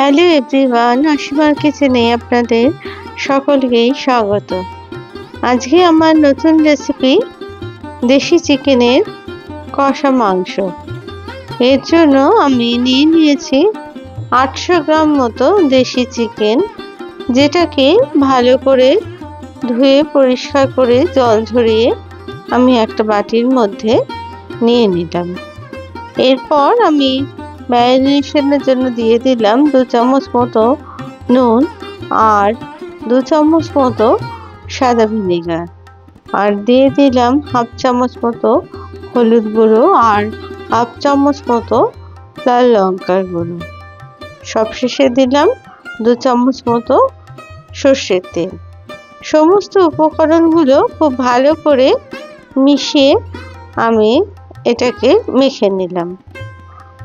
Hello everyone, অসীমার কিচেনে আপনাদের সকলকেই স্বাগত। আজকে আমার নতুন রেসিপি দেশি চিকেনের কষা মাংস। এর জন্য আমি নিয়েছি 800 গ্রাম মতো দেশি চিকেন, যেটাকে ভালো করে ধুয়ে পরিষ্কার করে জল ঝরিয়ে আমি একটা বাটির মধ্যে নিয়ে নিলাম। এরপর আমি ম্যারিনেশনের জন্য দিয়ে দিলাম 2 চামচ মতো নুন আর 2 চামচ মতো সাদা ভিনেগার, আর দিয়ে দিলাম হাফ চামচ মতো হলুদ গুঁড়ো আর হাফ চামচ মতো লাল লঙ্কার গুঁড়ো। সবশেষে দিলাম 2 চামচ মতো সর্ষের তেল। সমস্ত উপকরণগুলো খুব ভালো করে মিশিয়ে আমি এটাকে মেখে নিলাম।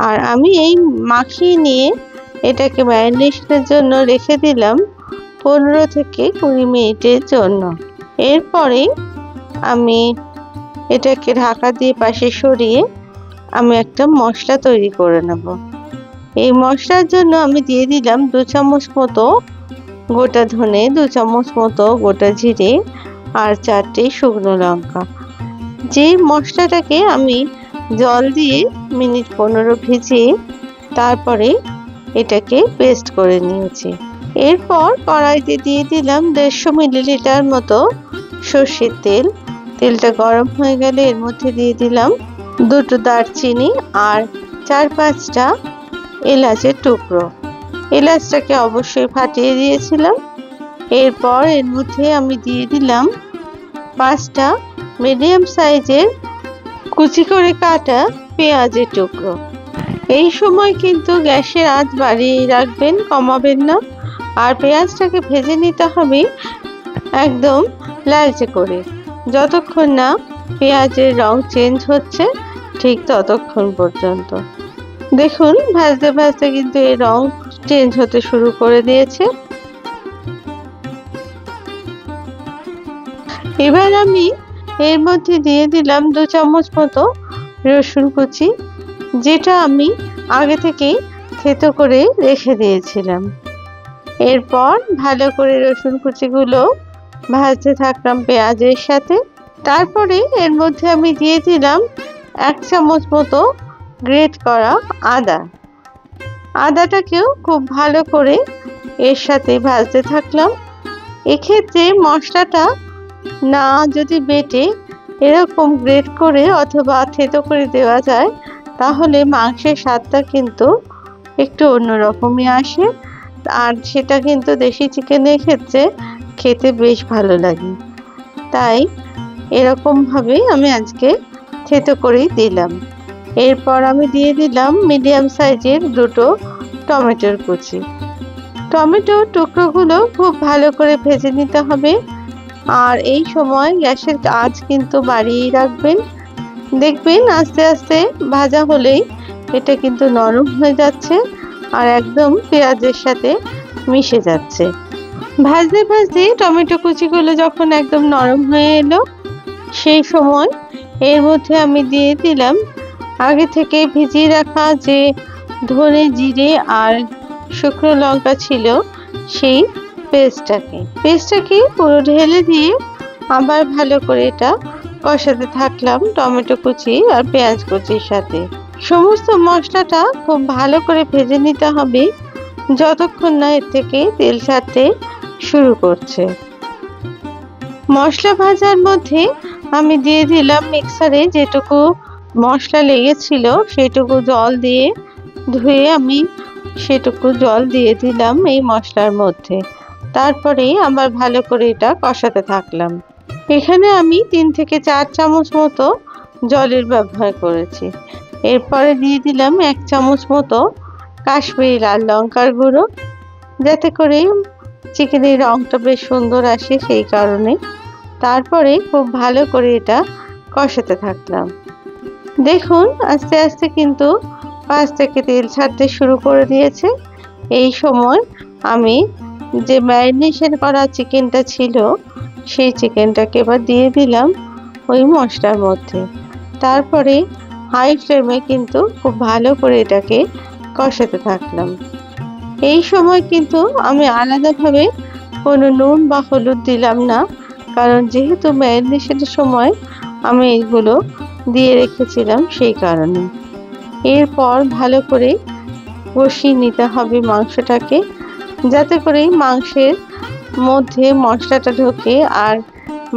আর আমি এই মাখিয়ে নিয়ে এটাকে ম্যারিনেশনের জন্য রেখে দিলাম 15 থেকে 20 মিনিটের জন্য। এরপরে আমি এটাকে ঢাকা দিয়ে পাশে সরিয়ে আমি একটা মশলা তৈরি করে নেব। এই মশলার জন্য আমি দিয়ে দিলাম 2 চামচ মতো গোটা ধনে, 2 চামচ মতো গোটা জিরে আর 4টে শুকনো লঙ্কা। যে মশলাটাকে আমি জল দিয়ে মিনিট 15 ভিজিয়ে তারপরে এটাকে পেস্ট করে নিয়েছি। এরপর কড়াইতে দিয়ে দিলাম 150 মিলিলিটার মতো সর্ষের তেল। তেলটা গরম হয়ে গেলে এর মধ্যে দিয়ে দিলাম 2টো দারচিনি আর 4-5টা এলাচের টুকরো। এলাচটাকে অবশ্যই ফাটিয়ে দিয়েছিলাম। এরপর এর মধ্যে আমি দিয়ে দিলাম 5টা মিডিয়াম সাইজের কুচি করে কাটা পেঁয়াজের টুকরো। এই সময় কিন্তু গ্যাসের আঁচ বাড়িয়ে রাখবেন, কমাবেন না। আর পেঁয়াজটাকে ভেজে নিতে হবে একদম লালচে করে, যতক্ষণ না পেঁয়াজের রং চেঞ্জ হচ্ছে ঠিক ততক্ষণ পর্যন্ত। দেখুন ভাজতে ভাজতে কিন্তু এর রং চেঞ্জ হতে শুরু করে দিয়েছে। এবার আমি এর মধ্যে দিয়ে দিলাম 2 চামচ মতো রসুন কুচি, যেটা আমি আগে থেকেই থেতো করে রেখে দিয়েছিলাম। এরপর ভালো করে রসুন কুচিগুলো ভাজতে থাকলাম পেঁয়াজের সাথে। তারপরে এর মধ্যে আমি দিয়ে দিলাম 1 চামচ মতো গ্রেট করা আদা। আদাটাকেও খুব ভালো করে এর সাথে ভাজতে থাকলাম। এক্ষেত্রে মশলাটা না যদি বেটে এরকম গ্রেট করে অথবা থেতো করে দেওয়া যায়, তাহলে মাংসের স্বাদটা কিন্তু একটু অন্যরকমই আসে, আর সেটা কিন্তু দেশি চিকেনের ক্ষেত্রে খেতে বেশ ভালো লাগে। তাই এরকমভাবে আমি আজকে থেতো করেই দিলাম। এরপর আমি দিয়ে দিলাম মিডিয়াম সাইজের 2টো টমেটোর কুচি। টমেটোর টুকরোগুলো খুব ভালো করে ভেজে নিতে হবে। আর এই সময় গ্যাসের আঁচ কিন্তু বাড়িয়ে রাখবেন। দেখবেন আস্তে আস্তে ভাজা হলেই এটা কিন্তু নরম হয়ে যাচ্ছে আর একদম পেঁয়াজের সাথে মিশে যাচ্ছে। ভাজতে ভাজতে টমেটো কুচিগুলো যখন একদম নরম হয়ে এলো, সেই সময় এর মধ্যে আমি দিয়ে দিলাম আগে থেকে ভিজিয়ে রাখা যে ধনে, জিরে আর শুকনো লঙ্কা ছিল, সেই পেস্টটাকে পুরো ঢেলে দিয়ে আবার ভালো করে এটা কষাতে থাকলাম টমেটো কুচি আর পেঁয়াজ কুচির সাথে। সমস্ত মশলাটা খুব ভালো করে ভেজে নিতে হবে যতক্ষণ না এর থেকে তেল ছাড়তে শুরু করছে। মশলা ভাজার মধ্যে আমি দিয়ে দিলাম মিক্সারে যেটুকু মশলা লেগেছিল সেটুকু জল দিয়ে ধুয়ে আমি সেটুকু জল দিয়ে দিলাম এই মশলার মধ্যে। তারপরে আবার ভালো করে এটা কষাতে থাকলাম। এখানে আমি 3 থেকে 4 চামচ মতো জলের ব্যবহার করেছি। এরপরে দিয়ে দিলাম 1 চামচ মতো কাশ্মীরি লাল লঙ্কার গুঁড়ো, যাতে করে চিকেনের রংটা বেশ সুন্দর আসে সেই কারণে। তারপরে খুব ভালো করে এটা কষাতে থাকলাম। দেখুন আস্তে আস্তে কিন্তু পাশ থেকে তেল ছাড়তে শুরু করে দিয়েছে। এই সময় আমি যে ম্যারিনেশন করা চিকেনটা ছিল সেই চিকেনটাকে এবার দিয়ে দিলাম ওই মশলার মধ্যে। তারপরে হাই ফ্লেমে কিন্তু খুব ভালো করে এটাকে কষাতে থাকলাম। এই সময় কিন্তু আমি আলাদাভাবে কোনো নুন বা হলুদ দিলাম না, কারণ যেহেতু ম্যারিনেশনের সময় আমি এগুলো দিয়ে রেখেছিলাম সেই কারণে। এরপর ভালো করে কষিয়ে নিতে হবে মাংসটাকে, যাতে করে মাংসের মধ্যে মশলাটা ঢোকে আর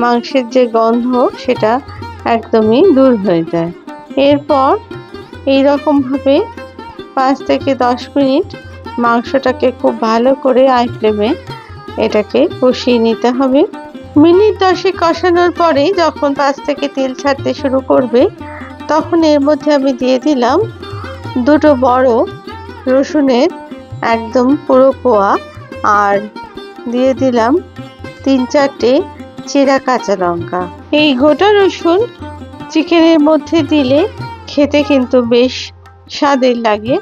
মাংসের যে গন্ধ সেটা একদমই দূর হয়ে যায়। এরপর এইরকমভাবে 5 থেকে 10 মিনিট মাংসটাকে খুব ভালো করে হাই ফ্লেমে এটাকে কষিয়ে নিতে হবে। মিনিট 10 কষানোর পরে যখন 5 থেকে তেল ছাড়তে শুরু করবে, তখন এর মধ্যে আমি দিয়ে দিলাম 2 বড় রসুনের একদম পুরো কোয়া, আর দিয়ে দিলাম 3-4টে চেরা কাঁচা লঙ্কা। এই গোটা রসুন চিকেনের মধ্যে দিলে খেতে কিন্তু বেশ স্বাদের লাগে,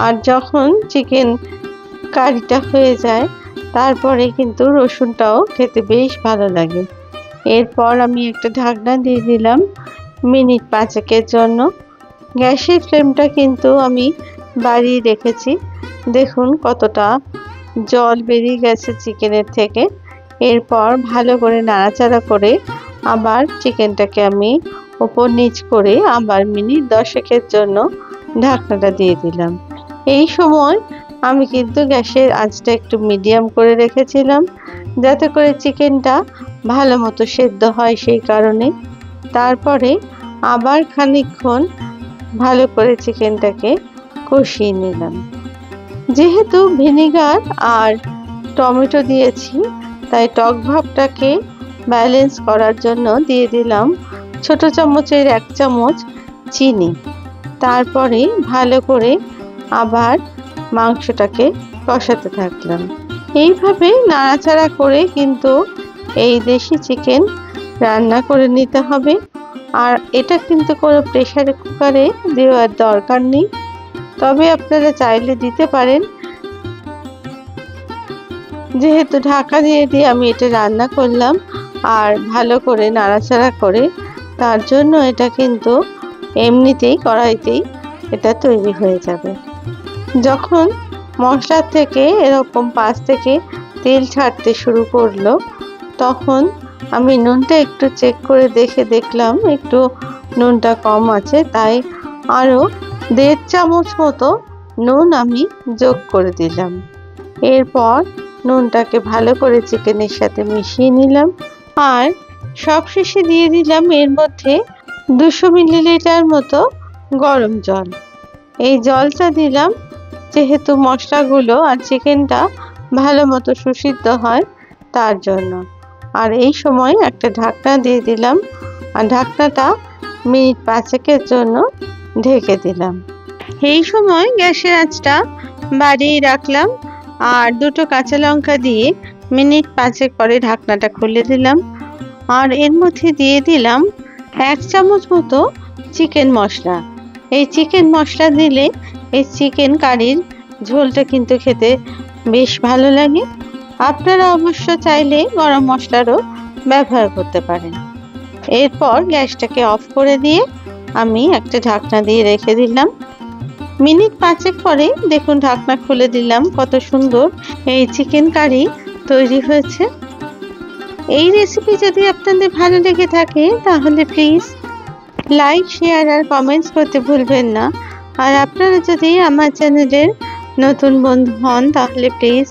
আর যখন চিকেন কারিটা হয়ে যায় তারপরে কিন্তু রসুনটাও খেতে বেশ ভালো লাগে। এরপর আমি একটা ঢাকনা দিয়ে দিলাম মিনিট 5 জন্য। গ্যাসের ফ্লেমটা কিন্তু আমি বাড়িয়ে রেখেছি। দেখুন কতটা জল বেরিয়ে গেছে চিকেনের থেকে। এরপর ভালো করে নাড়াচাড়া করে আবার চিকেনটাকে আমি ওপর নিচ করে আবার মিনিট 10 জন্য ঢাকনাটা দিয়ে দিলাম। এই সময় আমি কিন্তু গ্যাসের আঁচটা একটু মিডিয়াম করে রেখেছিলাম, যাতে করে চিকেনটা ভালো মতো সেদ্ধ হয় সেই কারণে। তারপরে আবার খানিকক্ষণ ভালো করে চিকেনটাকে কষিয়ে নিলাম। যেহেতু ভিনেগার আর টমেটো দিয়েছি, তাই টক ভাবটাকে ব্যালেন্স করার জন্য দিয়ে দিলাম ছোট চামচের 1 চামচ চিনি। তারপরে ভালো করে আবার মাংসটাকে কষাতে থাকলাম। এইভাবে নাড়াচাড়া করে কিন্তু এই দেশি চিকেন রান্না করে নিতে হবে। আর এটা কিন্তু কোনো প্রেসার কুকারে দেওয়ার দরকার নেই, তবে আপনারা চাইলে দিতে পারেন। যেহেতু ঢাকা দিয়ে আমি এটা রান্না করলাম আর ভালো করে নাড়াচাড়া করে, তার জন্য এটা কিন্তু এমনিতেই কড়াইতেই এটা তৈরি হয়ে যাবে। যখন মশলার থেকে এরকম 5 থেকে তেল ছাড়তে শুরু করলো, তখন আমি নুনটা একটু চেক করে দেখলাম একটু নুনটা কম আছে, তাই আরও 1.5 চামচ মতো নুন আমি যোগ করে দিলাম। এরপর নুনটাকে ভালো করে চিকেনের সাথে মিশিয়ে নিলাম, আর সবশেষে দিয়ে দিলাম এর মধ্যে 200 মিলিলিটার মতো গরম জল। এই জলটা দিলাম যেহেতু মশলাগুলো আর চিকেনটা ভালো মতো সুসিদ্ধ হয় তার জন্য। আর এই সময় একটা ঢাকনা দিয়ে দিলাম, আর ঢাকনাটা মিনিট 5 জন্য ঢেকে দিলাম। এই সময় গ্যাসের আঁচটা বাড়িয়ে রাখলাম, আর 2টো কাঁচা লঙ্কা দিয়ে মিনিট 5 পরে ঢাকনাটা খুলে দিলাম। আর এর মধ্যে দিয়ে দিলাম 1 চামচ মতো চিকেন মশলা। এই চিকেন মশলা দিলে এই চিকেন কারির ঝোলটা কিন্তু খেতে বেশ ভালো লাগে। আপনারা অবশ্য চাইলে গরম মশলারও ব্যবহার করতে পারেন। এরপর গ্যাসটাকে অফ করে দিয়ে আমি একটা ঢাকনা দিয়ে রেখে দিলাম। মিনিট 5 পরে দেখুন ঢাকনা খুলে দিলাম, কত সুন্দর এই চিকেন কারি তৈরি হয়েছে। এই রেসিপি যদি আপনাদের ভালো লেগে থাকে তাহলে প্লিজ লাইক, শেয়ার আর কমেন্টস করতে ভুলবেন না। আর আপনারা যদি আমার চ্যানেলের নতুন বন্ধু হন তাহলে প্লিজ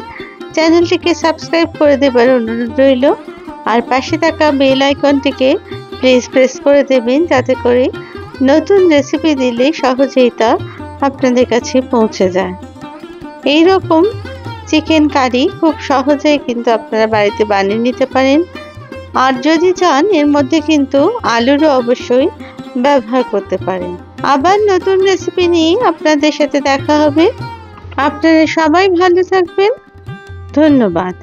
চ্যানেলটিকে সাবস্ক্রাইব করে দেবার অনুরোধ রইল। আর পাশে থাকা বেল আইকনটিকে প্লিজ প্রেস করে দেবেন, যাতে করে নতুন রেসিপি দিলে সহজেই তা আপনাদের কাছে পৌঁছে যায়। এই রকম চিকেন কারি খুব সহজেই কিন্তু আপনারা বাড়িতে বানিয়ে নিতে পারেন। আর যদি চান এর মধ্যে কিন্তু আলুরও অবশ্যই ব্যবহার করতে পারেন। আবার নতুন রেসিপি নিয়ে আপনাদের সাথে দেখা হবে। আপনারা সবাই ভালো থাকবেন। ধন্যবাদ।